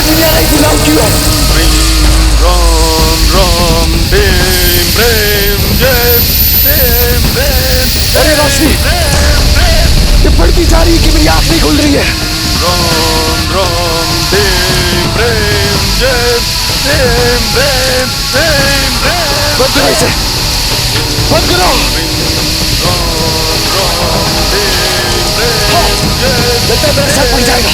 समझ नहीं आ रही थी नाम क्यों है। राम राम भीम प्रेम जय भीम प्रेम। अरे रोशनी, ये बढ़ती जा रही है कि मेरी आंख नहीं खुल रही है। राम राम भीम प्रेम जय भीम प्रेम भीम प्रेम। बंद करो इसे, बंद करो। लगता है मेरे साथ पड़ जाएगा।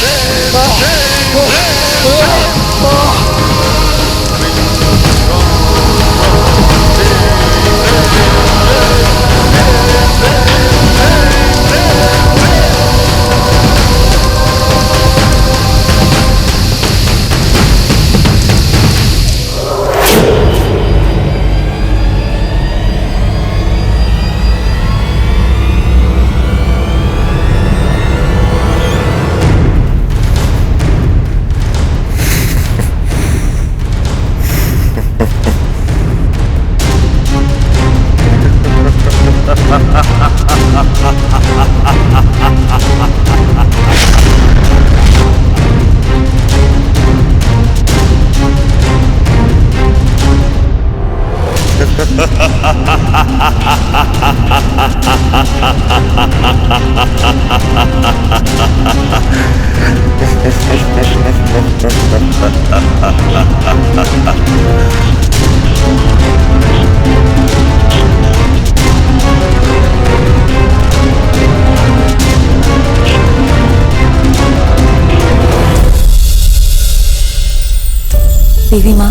देवी माँ,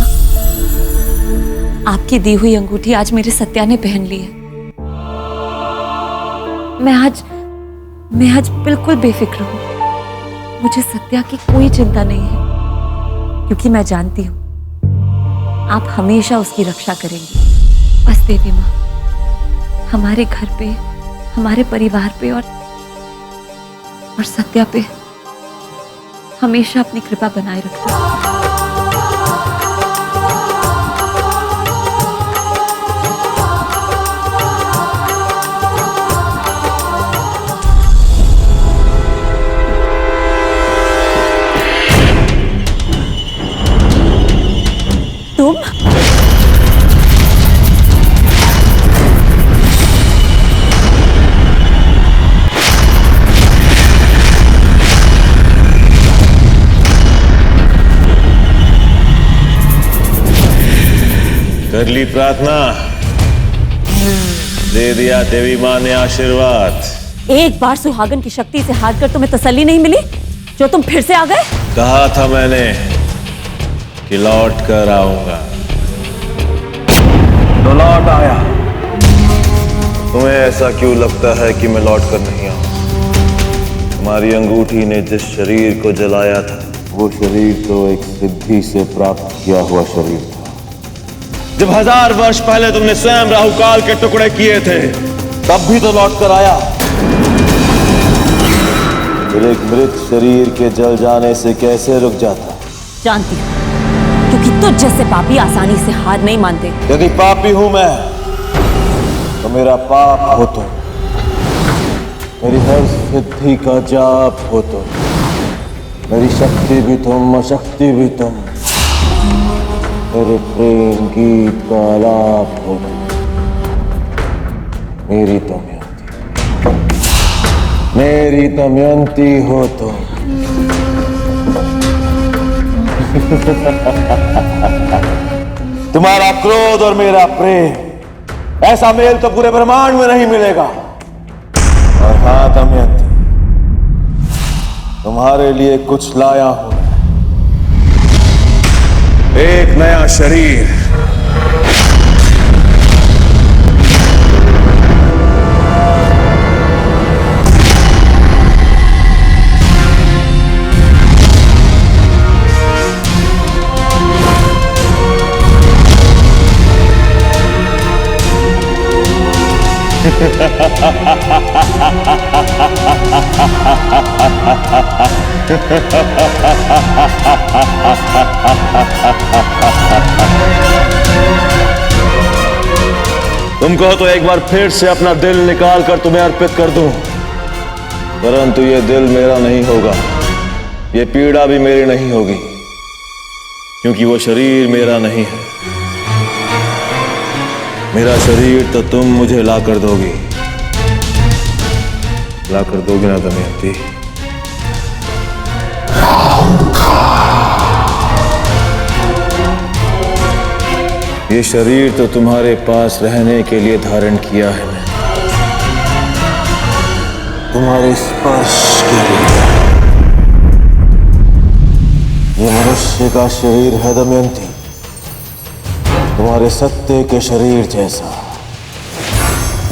आपकी दी हुई अंगूठी आज मेरे सत्या ने पहन ली है। मैं आज बिल्कुल बेफिक्र हूं। मुझे सत्या की कोई चिंता नहीं है, क्योंकि मैं जानती हूं आप हमेशा उसकी रक्षा करेंगी। बस देवी माँ, हमारे घर पे, हमारे परिवार पे और सत्या पे हमेशा अपनी कृपा बनाए रखना। तुम? कर ली प्रार्थना, दे दिया देवी माँ ने आशीर्वाद। एक बार सुहागन की शक्ति से हार कर तुम्हें तसल्ली नहीं मिली, जो तुम फिर से आ गए? कहा था मैंने कि लौट कर आऊंगा, तो लौट आया। तुम्हें ऐसा क्यों लगता है कि मैं लौट कर नहीं आऊं? तुम्हारी अंगूठी ने जिस शरीर को जलाया था, वो शरीर तो एक सिद्धि से प्राप्त किया हुआ शरीर था। जब 1000 वर्ष पहले तुमने स्वयं राहुकाल के टुकड़े किए थे, तब भी तो लौट कर आया। फिर एक मृत शरीर के जल जाने से कैसे रुक जाता? जानती हूँ, क्योंकि तुझ जैसे पापी आसानी से हार नहीं मानते। यदि पापी हूं मैं, तो मेरा पाप हो तुम, मेरी हर सिद्धि का जाप हो तुम, मेरी शक्ति भी तुम, अशक्ति भी तुम, मेरे प्रेम गीत का आलाप हो तुम, मेरी दमयंती हो तुम। तुम्हारा क्रोध और मेरा प्रेम, ऐसा मेल तो पूरे ब्रह्मांड में नहीं मिलेगा। और हाँ दमयंती, तुम्हारे लिए कुछ लाया हूं, एक नया शरीर। तुमको तो एक बार फिर से अपना दिल निकाल कर तुम्हें अर्पित कर दूं, परंतु ये दिल मेरा नहीं होगा, ये पीड़ा भी मेरी नहीं होगी। क्योंकि वो शरीर मेरा नहीं है। मेरा शरीर तो तुम मुझे ला कर दोगी, ला कर दोगी ना दमयंती? ये शरीर तो तुम्हारे पास रहने के लिए धारण किया है मैंने, तुम्हारे स्पर्श के लिए। ये मनुष्य का शरीर है दमयंती, तुम्हारे सत्य के शरीर जैसा।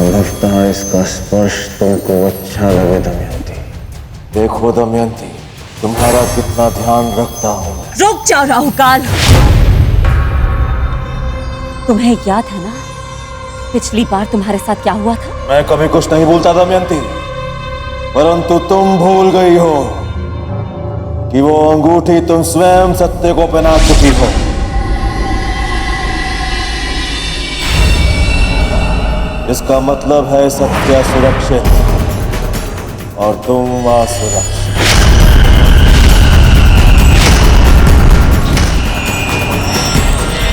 लगता है इसका स्पर्श तुमको अच्छा लगे दमयंती। देखो दमयंती, तुम्हारा कितना ध्यान रखता हूं मैं। रुक जाओ राहुकाल। तुम्हें याद है ना पिछली बार तुम्हारे साथ क्या हुआ था? मैं कभी कुछ नहीं भूलता दमयंती, परंतु तुम भूल गई हो कि वो अंगूठी तुम स्वयं सत्य को पहना चुकी हो। इसका मतलब है सत्य सुरक्षित और तुम असुरक्षित।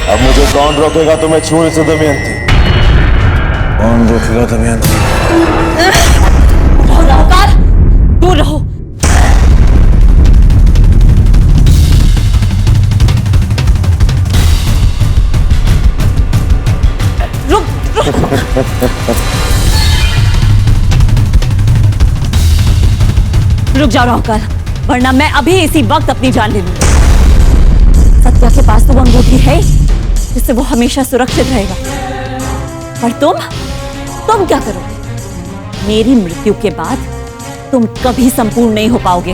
अब मुझे कौन रोकेगा तुम्हें छूने से दमयंती? कौन रोकेगा दमयंती? राहुकाल, दूर रहो। रुक जाओ राहुकाल, वरना मैं अभी इसी वक्त अपनी जान ले लूंगी। सत्या के पास तो वो अंगूठी है जिससे वो हमेशा सुरक्षित रहेगा, और तुम क्या करोगे? मेरी मृत्यु के बाद तुम कभी संपूर्ण नहीं हो पाओगे,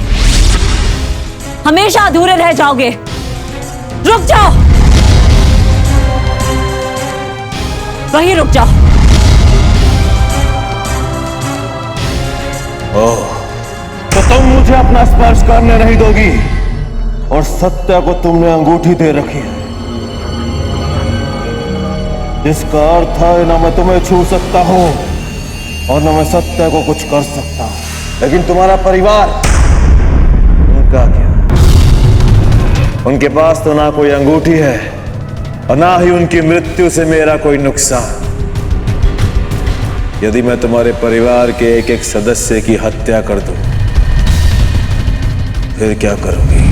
हमेशा अधूरे रह जाओगे। रुक जाओ, वहीं रुक जाओ। ओह, तो तुम मुझे अपना स्पर्श करने नहीं दोगी, और सत्य को तुमने अंगूठी दे रखी है, जिसका अर्थ है ना मैं तुम्हें छू सकता हूं और ना मैं सत्य को कुछ कर सकता हूं। लेकिन तुम्हारा परिवार, उनका क्या? उनके पास तो ना कोई अंगूठी है और ना ही उनकी मृत्यु से मेरा कोई नुकसान। यदि मैं तुम्हारे परिवार के एक एक सदस्य की हत्या कर दूं, फिर क्या करोगी?